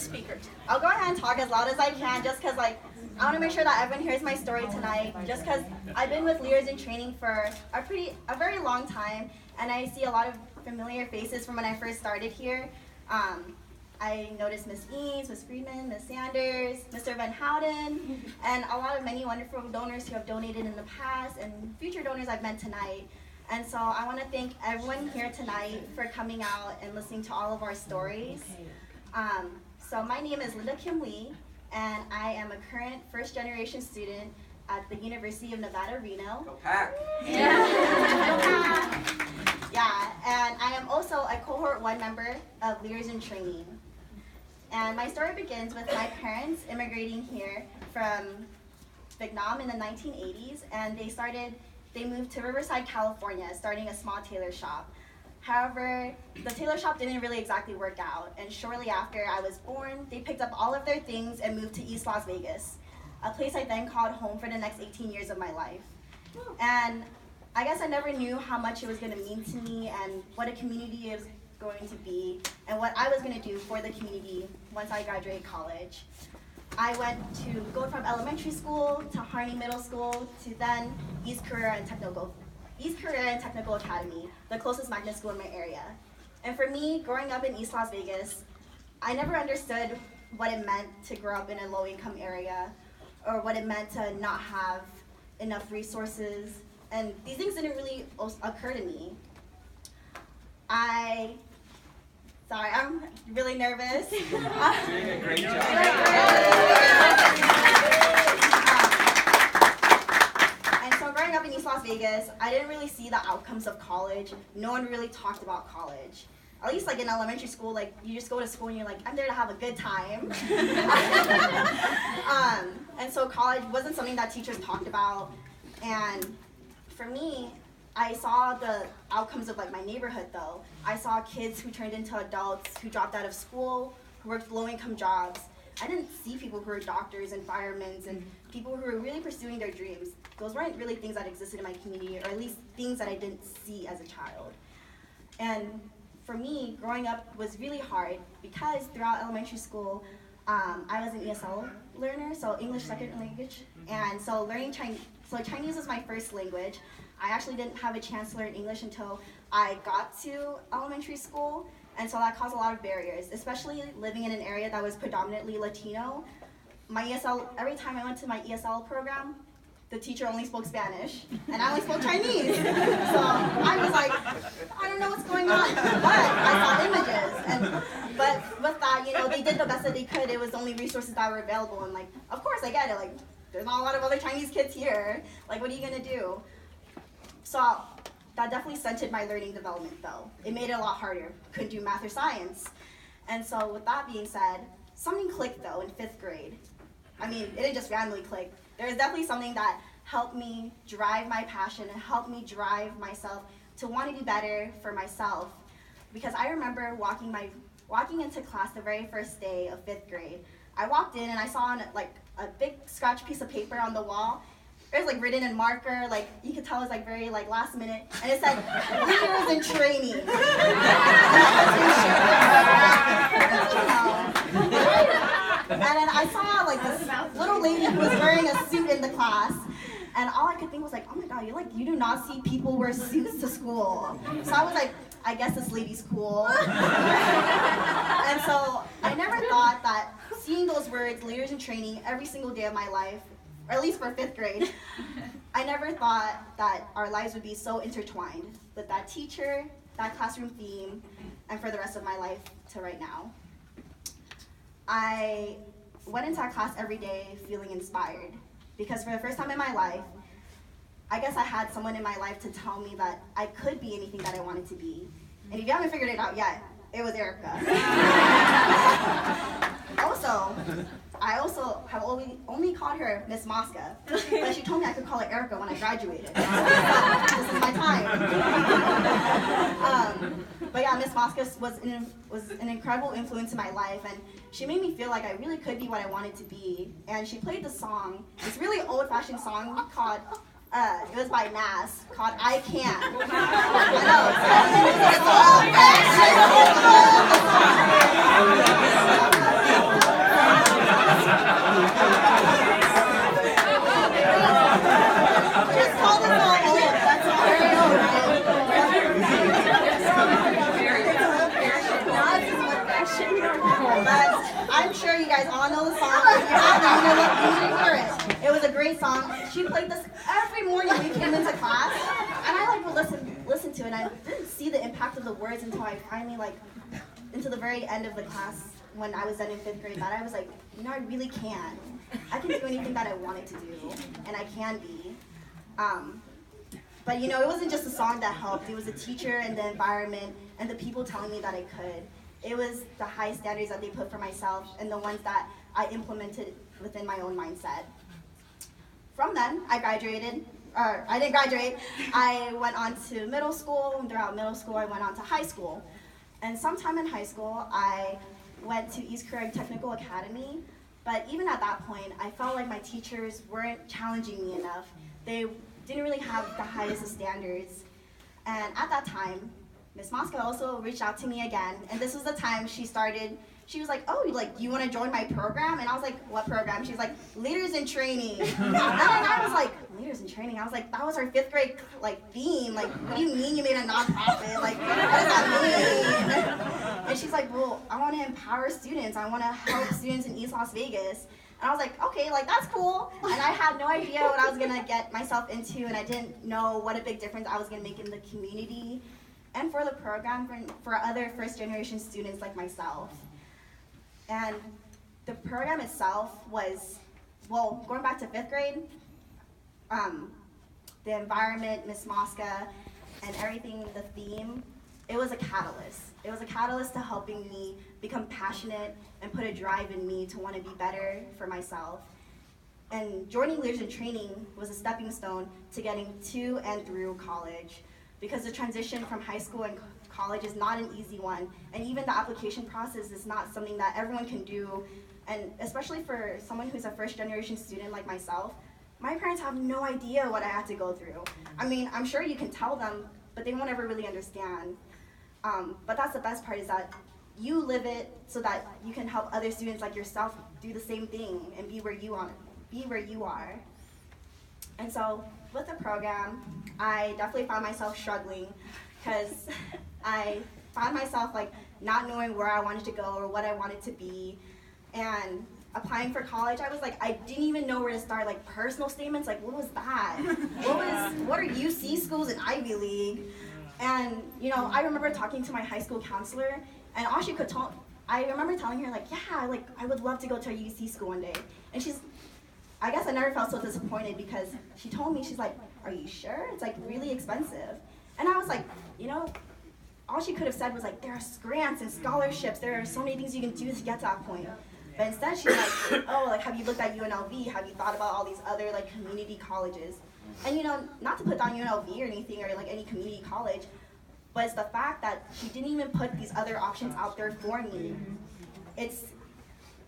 speakers. I'll go ahead and talk as loud as I can just because I want to make sure that everyone hears my story tonight, just because I've been with leaders in training for a very long time, and I see a lot of familiar faces from when I first started here. I noticed Miss Eames, Miss Friedman, Miss Sanders, Mr. Van Houten, and many wonderful donors who have donated in the past, and future donors I've met tonight. And so I want to thank everyone here tonight for coming out and listening to all of our stories. So my name is Linda Kim Lee, and I am a current first-generation student at the University of Nevada, Reno. Go Pack! Yeah, and I am also a Cohort 1 member of Leaders in Training. And my story begins with my parents immigrating here from Vietnam in the 1980s, and they moved to Riverside, California, starting a small tailor shop. However, the tailor shop didn't really exactly work out, and shortly after I was born, they picked up all of their things and moved to East Las Vegas, a place I then called home for the next 18 years of my life. And I guess I never knew how much it was going to mean to me and what a community is going to be and what I was going to do for the community once I graduated college. I went to go from elementary school to Harney Middle School to then East Career and Technical Academy, the closest magnet school in my area. And for me, growing up in East Las Vegas, I never understood what it meant to grow up in a low-income area or what it meant to not have enough resources. And these things didn't really occur to me. Sorry, I'm really nervous. Doing a great job. And so growing up in East Las Vegas, I didn't really see the outcomes of college. No one really talked about college. At least in elementary school, you just go to school and you're like, I'm there to have a good time. And so college wasn't something that teachers talked about. And for me, I saw the outcomes of my neighborhood though. I saw kids who turned into adults, who dropped out of school, who worked low-income jobs. I didn't see people who were doctors and firemen and people who were really pursuing their dreams. Those weren't really things that existed in my community, or at least things that I didn't see as a child. And for me, growing up was really hard because throughout elementary school, I was an ESL learner, so English second language, and so learning Chinese. So Chinese was my first language. I actually didn't have a chance to learn English until I got to elementary school, and so that caused a lot of barriers, especially living in an area that was predominantly Latino. My ESL, every time I went to my ESL program, the teacher only spoke Spanish, and I only spoke Chinese. So I was like, I don't know what's going on, but I saw images. But with that, they did the best that they could. It was the only resources that were available, and of course I get it. There's not a lot of other Chinese kids here. What are you gonna do? So that definitely stunted my learning development though. It made it a lot harder. Couldn't do math or science. And so with that being said, something clicked though in 5th grade. It didn't just randomly click. There was definitely something that helped me drive my passion and helped me drive myself to want to do better for myself. Because I remember walking into class the very first day of 5th grade. I walked in and I saw a big scratch piece of paper on the wall. It was written in marker, you could tell it was very last minute, and it said leaders in training. And then I saw this little lady who was wearing a suit in the class, and all I could think was oh my god, you do not see people wear suits to school. So I was I guess this lady's cool. And so I never thought that seeing those words, leaders in training, every single day of my life, or at least for 5th grade, I never thought that our lives would be so intertwined with that teacher, that classroom theme, and for the rest of my life to right now. I went into our class every day feeling inspired because for the first time in my life, I guess I had someone in my life to tell me that I could be anything that I wanted to be. And if you haven't figured it out yet, it was Erica. I also have only called her Miss Mosca, but she told me I could call her Erica when I graduated. So this is my time. But yeah, Miss Mosca was an incredible influence in my life, and she made me feel like I really could be what I wanted to be. And she played this song, this really old-fashioned song called, it was by Nas, called I Can. I know. I'm sure you guys all know the song. If you haven't, you need to hear it. It was a great song. She played this every morning we came into class, and I like would listen to it. And I didn't see the impact of the words until I finally into the very end of the class when I was done in 5th grade. That I was like, I really can. I can do anything that I wanted to do, and I can be. But it wasn't just the song that helped. It was the teacher and the environment and the people telling me that I could. It was the high standards that they put for myself and the ones that I implemented within my own mindset. From then, I graduated. I didn't graduate. I went on to middle school, and throughout middle school, I went on to high school. And sometime in high school, I went to East Korea Technical Academy. But even at that point, I felt like my teachers weren't challenging me enough. They didn't really have the highest of standards. And at that time, Miss Mosca also reached out to me again. And this was the time she was like, oh, you want to join my program? And I was like, what program? She was like, Leaders in Training. And then I was like, Leaders in Training? I was like, that was our 5th grade theme. What do you mean you made a nonprofit? What does that mean? And she's like, well, I want to empower students. I want to help students in East Las Vegas. And I was like, okay, that's cool. And I had no idea what I was going to get myself into, and I didn't know what a big difference I was going to make in the community and for the program for other first-generation students like myself. And the program itself was, going back to 5th grade, the environment, Miss Mosca, and everything, the theme, it was a catalyst. It was a catalyst to helping me become passionate and put a drive in me to want to be better for myself. And joining Leaders in Training was a stepping stone to getting to and through college, because the transition from high school and college is not an easy one, and even the application process is not something that everyone can do, and especially for someone who's a first-generation student like myself, my parents have no idea what I had to go through. I mean, I'm sure you can tell them, but they won't ever really understand. But that's the best part, is that you live it so that you can help other students like yourself do the same thing and be where you are. And so with the program, I definitely found myself struggling, because I found myself not knowing where I wanted to go or what I wanted to be. And applying for college, I was I didn't even know where to start. Personal statements, what was that? What are UC schools in Ivy League? And I remember talking to my high school counselor, and all she could tell, I remember telling her yeah, I would love to go to a UC school one day. And I guess I never felt so disappointed, because she told me, she's like, are you sure? It's really expensive. And I was like, all she could have said was there are grants and scholarships, there are so many things you can do to get to that point. But instead she's like, oh, have you looked at UNLV? Have you thought about all these other community colleges? And not to put down UNLV or anything, or any community college, but it's the fact that she didn't even put these other options out there for me. It's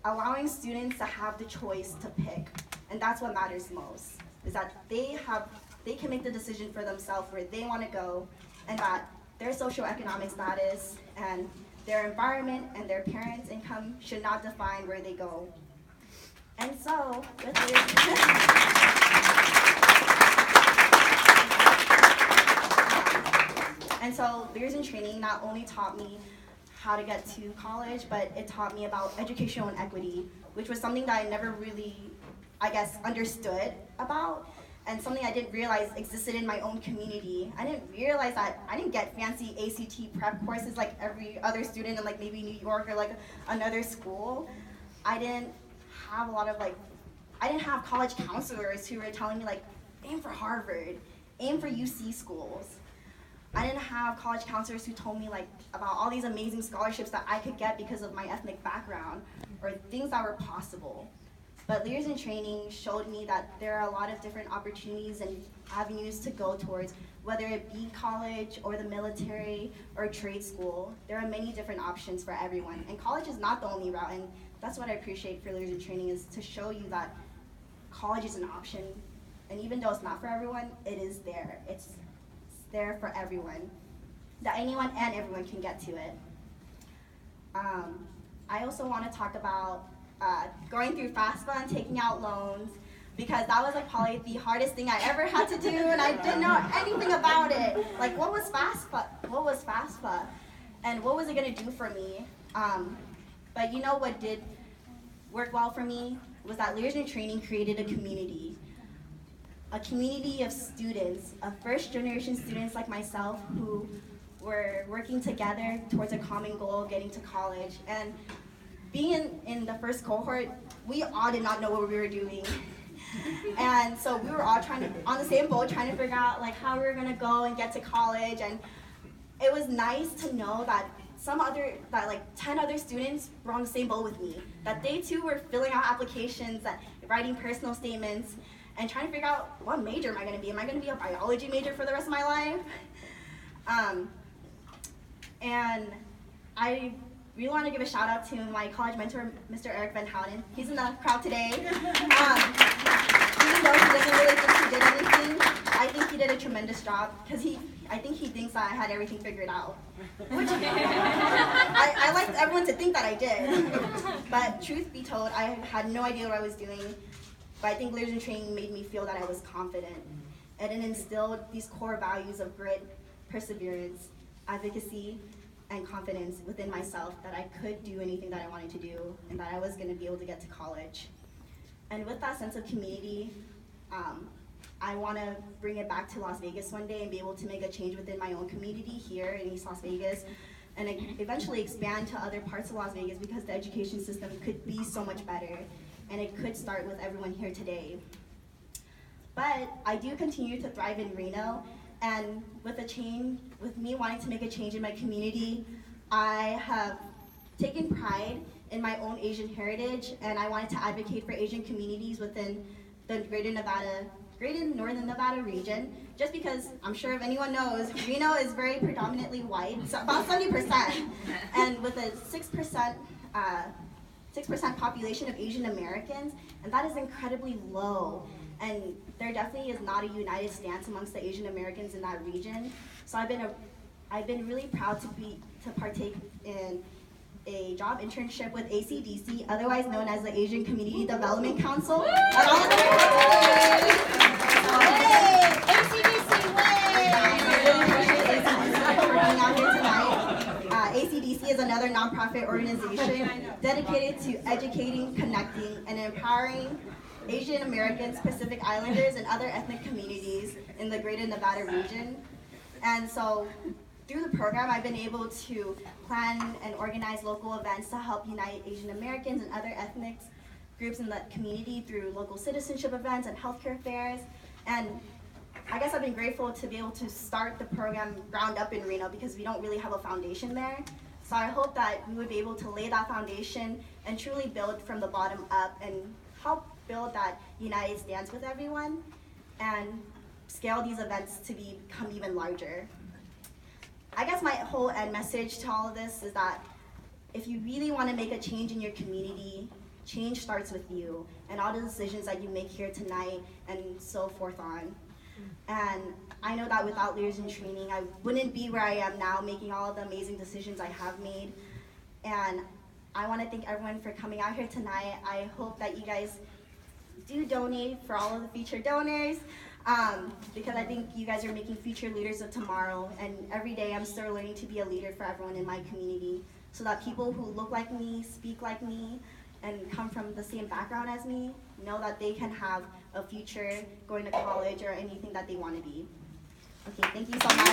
allowing students to have the choice to pick, and that's what matters most, is that they can make the decision for themselves where they want to go, and that their socioeconomic status and their environment and their parents' income should not define where they go. And so, with Leaders in Training not only taught me how to get to college, but it taught me about educational inequity, which was something that I never really, understood about, and something I didn't realize existed in my own community. I didn't realize that I didn't get fancy ACT prep courses like every other student in maybe New York or another school. I didn't have I didn't have college counselors who were telling me aim for Harvard, aim for UC schools. I didn't have college counselors who told me about all these amazing scholarships that I could get because of my ethnic background, or things that were possible. But Leaders in Training showed me that there are a lot of different opportunities and avenues to go towards, whether it be college or the military or trade school. There are many different options for everyone, and college is not the only route, and that's what I appreciate for Leaders in Training, is to show you that college is an option, and even though it's not for everyone, it is there. It's there for everyone, that anyone and everyone can get to it. I also want to talk about going through FAFSA and taking out loans, because that was probably the hardest thing I ever had to do, and I didn't know anything about it. What was FAFSA? And what was it going to do for me? But you know what did work well for me was that Leaders in Training created a community of students, of first-generation students like myself who were working together towards a common goal, getting to college. And being in the first cohort, we all did not know what we were doing. And so we were all on the same boat, trying to figure out like how we were gonna go and get to college. And it was nice to know that 10 other students were on the same boat with me, that they too were filling out applications, and writing personal statements, and trying to figure out what major am I gonna be? Am I gonna be a biology major for the rest of my life? And I really want to give a shout out to my college mentor, Mr. Eric Van Houten. He's in the crowd today. Even though he doesn't really think he did anything, I think he did a tremendous job because I think he thinks that I had everything figured out. Which I like everyone to think that I did. But truth be told, I had no idea what I was doing. But I think Leaders in Training made me feel that I was confident. And it instilled these core values of grit, perseverance, advocacy, and confidence within myself that I could do anything that I wanted to do and that I was going to be able to get to college. And with that sense of community, I want to bring it back to Las Vegas one day and be able to make a change within my own community here in East Las Vegas and eventually expand to other parts of Las Vegas because the education system could be so much better and it could start with everyone here today. But I do continue to thrive in Reno, and with me wanting to make a change in my community, I have taken pride in my own Asian heritage, and I wanted to advocate for Asian communities within the greater Northern Nevada region, just because I'm sure if anyone knows, Reno is very predominantly white, so about 70%, and with a 6% population of Asian Americans, and that is incredibly low. And there definitely is not a united stance amongst the Asian Americans in that region. So I've been really proud to partake in a job internship with ACDC, otherwise known as the Asian Community Development Council. ACDC is another nonprofit organization dedicated to educating, connecting, and empowering Asian Americans, Pacific Islanders, and other ethnic communities in the greater Nevada region. And so through the program, I've been able to plan and organize local events to help unite Asian Americans and other ethnic groups in the community through local citizenship events and healthcare fairs. And I guess I've been grateful to be able to start the program ground up in Reno because we don't really have a foundation there. So I hope that we would be able to lay that foundation and truly build from the bottom up and help build that united stance with everyone and scale these events to become even larger. I guess my whole end message to all of this is that if you really want to make a change in your community, change starts with you and all the decisions that you make here tonight and so forth on. And I know that without Leaders in Training, I wouldn't be where I am now making all of the amazing decisions I have made. And I want to thank everyone for coming out here tonight. I hope that you guys do donate for all of the future donors because I think you guys are making future leaders of tomorrow, and every day I'm still learning to be a leader for everyone in my community so that people who look like me, speak like me, and come from the same background as me know that they can have a future going to college or anything that they want to be. Okay, thank you so much.